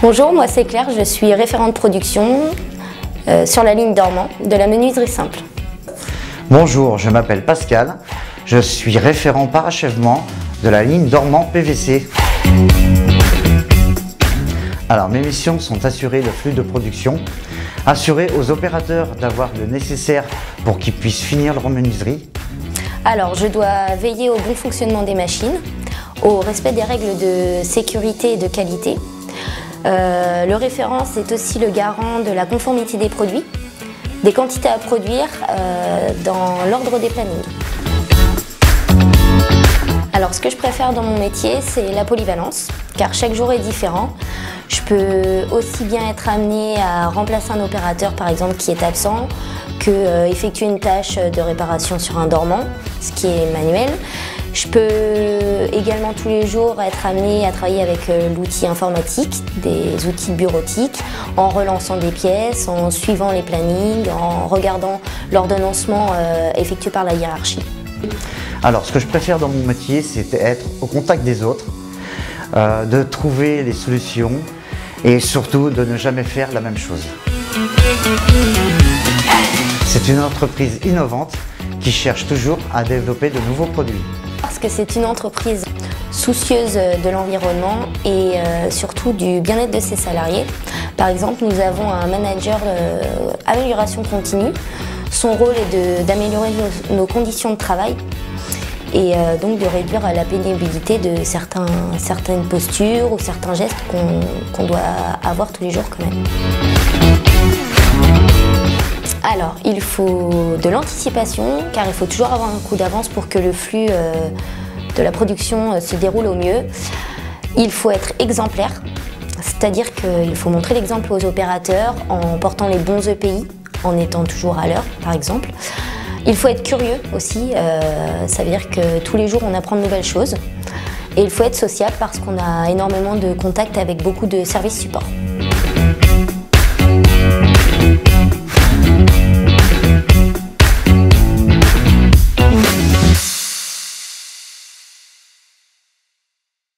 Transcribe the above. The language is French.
Bonjour, moi c'est Claire, je suis référente production sur la ligne Dormant de la menuiserie simple. Bonjour, je m'appelle Pascal, je suis référent parachèvement de la ligne Dormant PVC. Alors mes missions sont assurer le flux de production, assurer aux opérateurs d'avoir le nécessaire pour qu'ils puissent finir leur menuiserie. Alors je dois veiller au bon fonctionnement des machines, au respect des règles de sécurité et de qualité. Le référent, c'est aussi le garant de la conformité des produits, des quantités à produire dans l'ordre des plannings. Alors ce que je préfère dans mon métier, c'est la polyvalence, car chaque jour est différent. Je peux aussi bien être amenée à remplacer un opérateur par exemple qui est absent, que effectuer une tâche de réparation sur un dormant, ce qui est manuel. Je peux également tous les jours être amenée à travailler avec l'outil informatique, des outils bureautiques, en relançant des pièces, en suivant les plannings, en regardant l'ordonnancement effectué par la hiérarchie. Alors ce que je préfère dans mon métier, c'est être au contact des autres, de trouver les solutions et surtout de ne jamais faire la même chose. C'est une entreprise innovante qui cherche toujours à développer de nouveaux produits. Parce que c'est une entreprise soucieuse de l'environnement et surtout du bien-être de ses salariés. Par exemple, nous avons un manager amélioration continue. Son rôle est d'améliorer nos conditions de travail et donc de réduire la pénibilité de certaines postures ou certains gestes qu'on doit avoir tous les jours quand même. Alors, il faut de l'anticipation, car il faut toujours avoir un coup d'avance pour que le flux de la production se déroule au mieux. Il faut être exemplaire, c'est-à-dire qu'il faut montrer l'exemple aux opérateurs en portant les bons EPI, en étant toujours à l'heure, par exemple. Il faut être curieux aussi, ça veut dire que tous les jours on apprend de nouvelles choses. Et il faut être sociable parce qu'on a énormément de contacts avec beaucoup de services support.